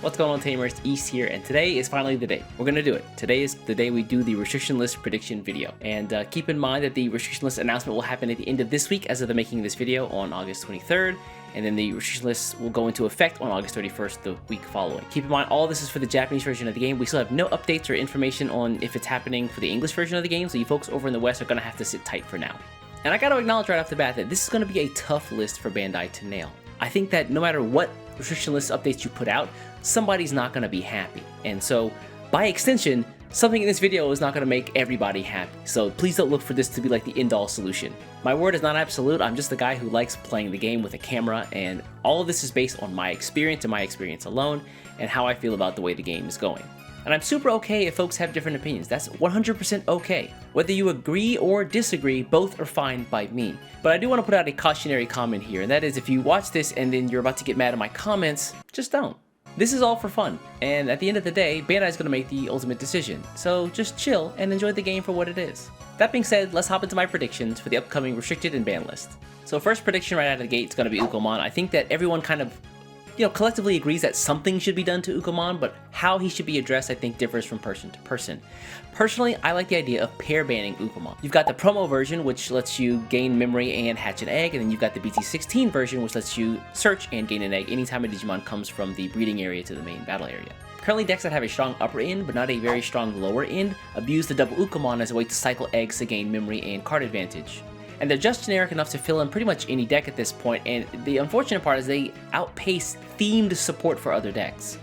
What's going on, Tamers? East here, and today is finally the day. We're gonna do it. Today is the day we do the restriction list prediction video. And keep in mind that the restriction list announcement will happen at the end of this week as of the making of this video on August 23rd. And then the restriction list will go into effect on August 31st, the week following. Keep in mind, all this is for the Japanese version of the game. We still have no updates or information on if it's happening for the English version of the game, so you folks over in the West are gonna have to sit tight for now. And I gotta acknowledge right off the bat that this is gonna be a tough list for Bandai to nail. I think that no matter what restriction list updates you put out, somebody's not gonna be happy. And so, by extension, something in this video is not gonna make everybody happy. So please don't look for this to be like the end-all solution. My word is not absolute. I'm just a guy who likes playing the game with a camera, and all of this is based on my experience and my experience alone, and how I feel about the way the game is going. And I'm super okay if folks have different opinions. That's 100% okay. Whether you agree or disagree, both are fine by me. But I do want to put out a cautionary comment here, and that is if you watch this and then you're about to get mad at my comments, just don't. This is all for fun, and at the end of the day, Bandai is going to make the ultimate decision. So just chill and enjoy the game for what it is. That being said, let's hop into my predictions for the upcoming restricted and ban list. So first prediction right out of the gate is going to be Ukamon. I think that everyone kind of collectively agrees that something should be done to Ukamon, but how he should be addressed I think differs from person to person. Personally, I like the idea of pair banning Ukamon. You've got the promo version, which lets you gain memory and hatch an egg, and then you've got the BT16 version, which lets you search and gain an egg anytime a Digimon comes from the breeding area to the main battle area. Currently, decks that have a strong upper end, but not a very strong lower end, abuse the double Ukamon as a way to cycle eggs to gain memory and card advantage. And they're just generic enough to fill in pretty much any deck at this point, and the unfortunate part is they outpace themed support for other decks.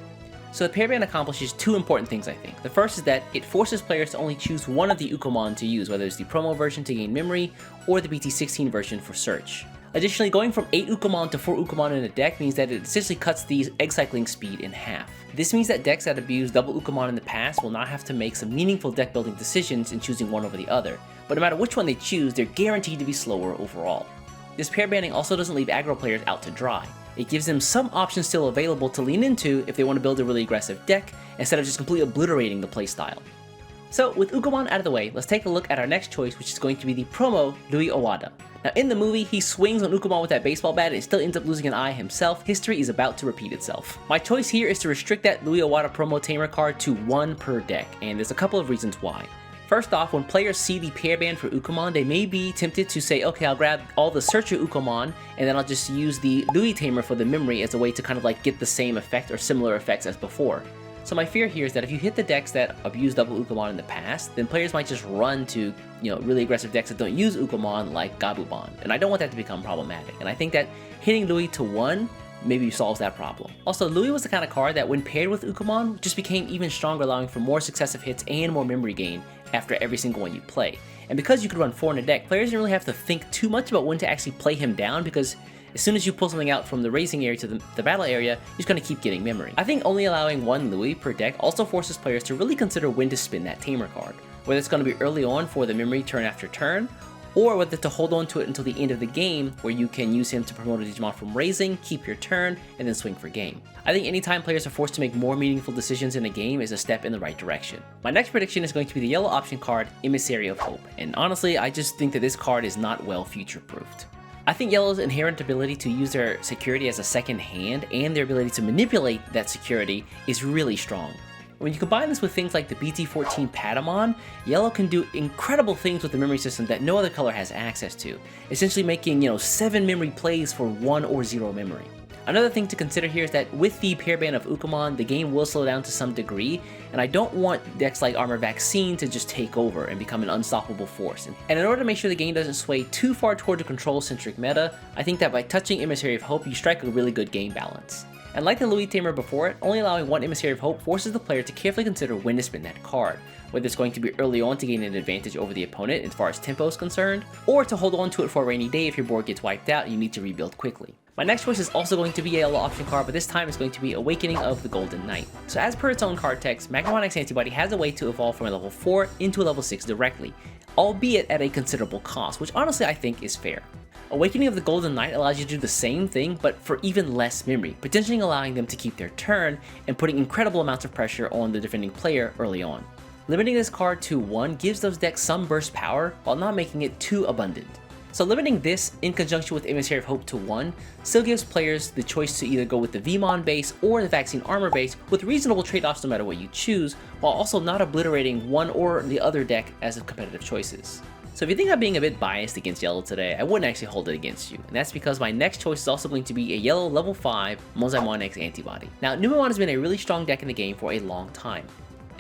So the pair ban accomplishes two important things, I think. The first is that it forces players to only choose one of the Ukamon to use, whether it's the promo version to gain memory, or the BT16 version for search. Additionally, going from 8 Ukamon to 4 Ukamon in a deck means that it essentially cuts the egg cycling speed in half. This means that decks that abused double Ukamon in the past will not have to make some meaningful deck building decisions in choosing one over the other, but no matter which one they choose, they're guaranteed to be slower overall. This pair banning also doesn't leave aggro players out to dry. It gives them some options still available to lean into if they want to build a really aggressive deck, instead of just completely obliterating the playstyle. So with Ukamon out of the way, let's take a look at our next choice, which is going to be the promo Louis Owada. Now in the movie, he swings on Ukamon with that baseball bat and still ends up losing an eye himself. History is about to repeat itself. My choice here is to restrict that Louis Owada promo tamer card to 1 per deck, and there's a couple of reasons why. First off, when players see the pair ban for Ukamon, they may be tempted to say, okay, I'll grab all the Searcher Ukamon, and then I'll just use the Louis tamer for the memory as a way to kind of like get the same effect or similar effects as before. So my fear here is that if you hit the decks that abused double Ukamon in the past, then players might just run to, really aggressive decks that don't use Ukamon like Gabubon, and I don't want that to become problematic. And I think that hitting Louis to 1 maybe solves that problem. Also, Louis was the kind of card that when paired with Ukamon, just became even stronger, allowing for more successive hits and more memory gain after every single one you play. And because you could run 4 in a deck, players didn't really have to think too much about when to actually play him down, because as soon as you pull something out from the racing area to the battle area, you're just going to keep getting memory. I think only allowing 1 Louis per deck also forces players to really consider when to spin that tamer card, whether it's going to be early on for the memory turn after turn, or whether to hold on to it until the end of the game, where you can use him to promote a Digimon from raising, keep your turn, and then swing for game. I think anytime players are forced to make more meaningful decisions in a game is a step in the right direction. My next prediction is going to be the yellow option card, Emissary of Hope, and honestly, I just think that this card is not well future-proofed. I think Yellow's inherent ability to use their security as a second hand and their ability to manipulate that security is really strong. When you combine this with things like the BT14 Patamon, Yellow can do incredible things with the memory system that no other color has access to, essentially making 7 memory plays for 1 or 0 memory. Another thing to consider here is that with the pair ban of Ukamon, the game will slow down to some degree, and I don't want decks like Armor Vaccine to just take over and become an unstoppable force. And in order to make sure the game doesn't sway too far toward the control-centric meta, I think that by touching Emissary of Hope, you strike a really good game balance. And like the Louis tamer before it, only allowing 1 Emissary of Hope forces the player to carefully consider when to spin that card, whether it's going to be early on to gain an advantage over the opponent as far as tempo is concerned, or to hold on to it for a rainy day if your board gets wiped out and you need to rebuild quickly. My next choice is also going to be a yellow option card, but this time it's going to be Awakening of the Golden Knight. So as per its own card text, Magnon X Antibody has a way to evolve from a level 4 into a level 6 directly, albeit at a considerable cost, which honestly I think is fair. Awakening of the Golden Knight allows you to do the same thing, but for even less memory, potentially allowing them to keep their turn and putting incredible amounts of pressure on the defending player early on. Limiting this card to 1 gives those decks some burst power while not making it too abundant. So limiting this in conjunction with Emissary of Hope to 1 still gives players the choice to either go with the Vmon base or the Vaccine Armor base with reasonable trade-offs no matter what you choose, while also not obliterating one or the other deck as of competitive choices. So if you think I'm being a bit biased against yellow today, I wouldn't actually hold it against you, and that's because my next choice is also going to be a yellow level 5 Magnon X Antibody. Now, Numan has been a really strong deck in the game for a long time,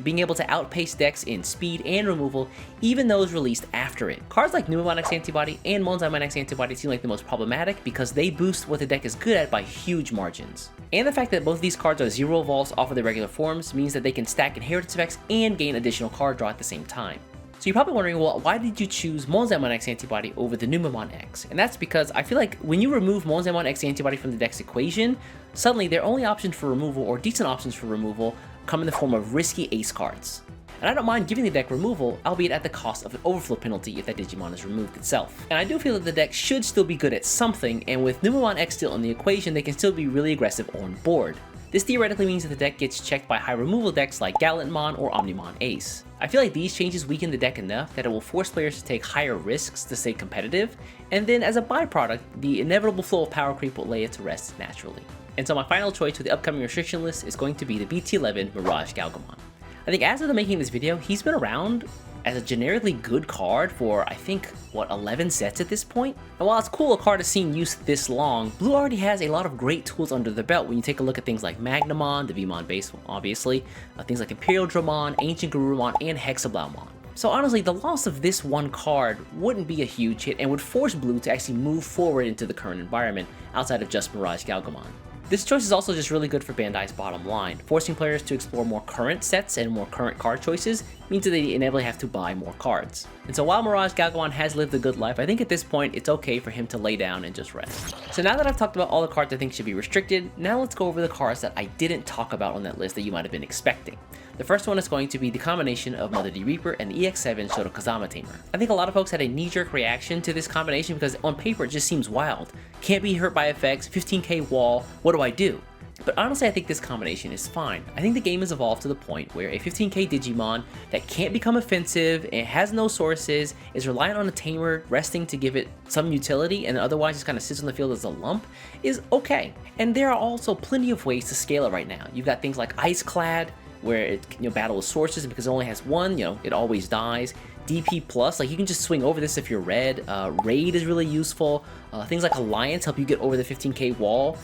being able to outpace decks in speed and removal, even those released after it. Cards like Numan X Antibody and Magnon X Antibody seem like the most problematic because they boost what the deck is good at by huge margins. And the fact that both of these cards are 0 evolves off of their regular forms means that they can stack inheritance effects and gain additional card draw at the same time. So you're probably wondering, well, why did you choose Magnon X Antibody over the Numan X? And that's because I feel like when you remove Magnon X Antibody from the deck's equation, suddenly their only options for removal, or decent options for removal, come in the form of risky ace cards. And I don't mind giving the deck removal, albeit at the cost of an overflow penalty if that Digimon is removed itself. And I do feel that the deck should still be good at something, and with Numan X still in the equation, they can still be really aggressive on board. This theoretically means that the deck gets checked by high removal decks like Gallantmon or Omnimon Ace. I feel like these changes weaken the deck enough that it will force players to take higher risks to stay competitive, and then as a byproduct, the inevitable flow of power creep will lay it to rest naturally. And so my final choice for the upcoming restriction list is going to be the BT11 Mirage Ganon. I think as of the making of this video, he's been around as a generically good card for, I think, what, 11 sets at this point? And while it's cool a card has seen use this long, Blue already has a lot of great tools under their belt when you take a look at things like Magnomon, the Vmon base, obviously, things like Imperial Dramon, Ancient Garurumon, and Hexablaumon. So honestly, the loss of this one card wouldn't be a huge hit and would force Blue to actually move forward into the current environment outside of just Mirage Ganon. This choice is also just really good for Bandai's bottom line. Forcing players to explore more current sets and more current card choices means that they inevitably have to buy more cards. And so while Mirage Ganon has lived a good life, I think at this point it's okay for him to lay down and just rest. So now that I've talked about all the cards I think should be restricted, now let's go over the cards that I didn't talk about on that list that you might have been expecting. The first one is going to be the combination of Mother D Reaper and the EX7 Shoto Kazama Tamer. I think a lot of folks had a knee-jerk reaction to this combination because on paper it just seems wild. Can't be hurt by effects, 15k wall, what do I do? But honestly, I think this combination is fine. I think the game has evolved to the point where a 15k Digimon that can't become offensive, and has no sources, is reliant on a tamer resting to give it some utility, and otherwise just kind of sits on the field as a lump, is okay. And there are also plenty of ways to scale it right now. You've got things like Ice Clad, where it can battle with sources, and because it only has one, it always dies. DP plus, like you can just swing over this if you're red. Raid is really useful. Things like Alliance help you get over the 15k wall.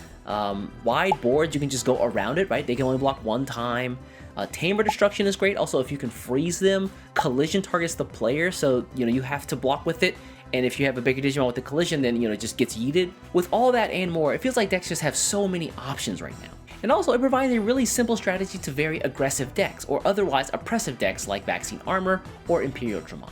Wide boards, you can just go around it, right? They can only block one time. Tamer Destruction is great. Also, if you can freeze them, Collision targets the player, so you have to block with it. And if you have a bigger Digimon with the collision, then it just gets yeeted. With all that and more, it feels like decks just have so many options right now. And also, it provides a really simple strategy to very aggressive decks, or otherwise oppressive decks like Vaccine Armor or Imperial Dramon.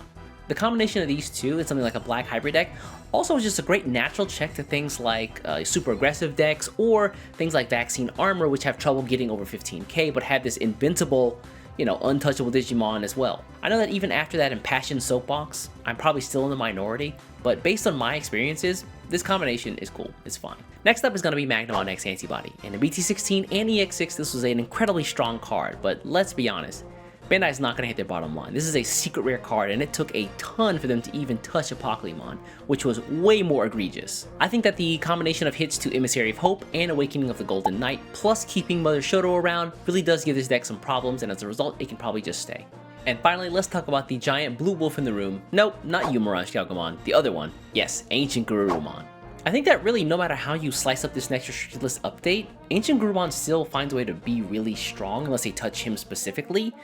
The combination of these two in something like a black hybrid deck also is just a great natural check to things like super aggressive decks, or things like Vaccine Armor, which have trouble getting over 15k but have this invincible, untouchable Digimon as well. I know that even after that impassioned soapbox, I'm probably still in the minority, but based on my experiences, this combination is cool, it's fine. Next up is going to be Magnon X Antibody. In the BT16 and EX6, this was an incredibly strong card, but let's be honest, Bandai is not going to hit their bottom line. This is a secret rare card, and it took a ton for them to even touch a Pokemon, which was way more egregious. I think that the combination of hits to Emissary of Hope and Awakening of the Golden Knight, plus keeping Mother Shoto around, really does give this deck some problems, and as a result, it can probably just stay. And finally, let's talk about the giant blue wolf in the room. Nope, not you, Mirage Ganon, the other one. Yes, Ancient Garurumon. I think that really, no matter how you slice up this next restricted list update, Ancient Garurumon still finds a way to be really strong unless they touch him specifically.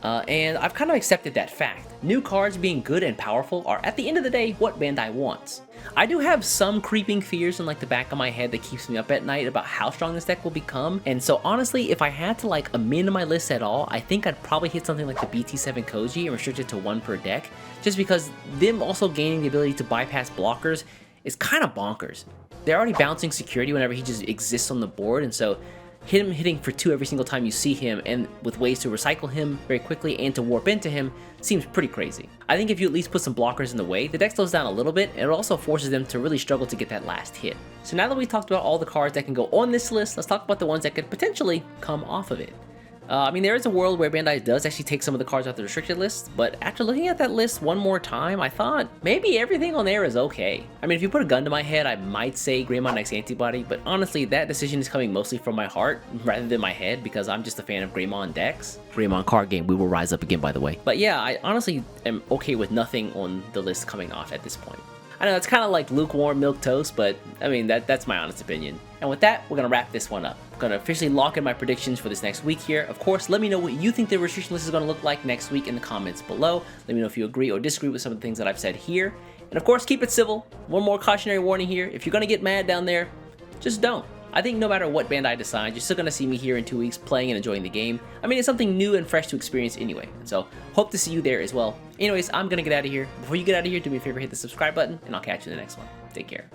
And I've kind of accepted that fact. New cards being good and powerful are, at the end of the day, what Bandai wants. I do have some creeping fears in the back of my head that keeps me up at night about how strong this deck will become, and so honestly, if I had to amend my list at all, I think I'd probably hit something like the BT7 Koji and restrict it to 1 per deck, just because them also gaining the ability to bypass blockers is kind of bonkers. They're already bouncing security whenever he just exists on the board, and so him hitting for 2 every single time you see him, and with ways to recycle him very quickly and to warp into him, seems pretty crazy. I think if you at least put some blockers in the way, the deck slows down a little bit, and it also forces them to really struggle to get that last hit. So now that we talked about all the cards that can go on this list, let's talk about the ones that could potentially come off of it. I mean, there is a world where Bandai does actually take some of the cards off the restricted list, but after looking at that list one more time, I thought maybe everything on there is okay. I mean, if you put a gun to my head, I might say Greymon X Antibody, but honestly, that decision is coming mostly from my heart rather than my head because I'm just a fan of Greymon decks. Greymon card game, we will rise up again, by the way. But yeah, I honestly am okay with nothing on the list coming off at this point. I know it's kind of like lukewarm milk toast, but I mean, that's my honest opinion. And with that, we're going to wrap this one up. I'm going to officially lock in my predictions for this next week here. Of course, let me know what you think the restriction list is going to look like next week in the comments below. Let me know if you agree or disagree with some of the things that I've said here. And of course, keep it civil. One more cautionary warning here. If you're going to get mad down there, just don't. I think no matter what Bandai decides, you're still going to see me here in 2 weeks playing and enjoying the game. I mean, it's something new and fresh to experience anyway. So, hope to see you there as well. Anyways, I'm going to get out of here. Before you get out of here, do me a favor, hit the subscribe button, and I'll catch you in the next one. Take care.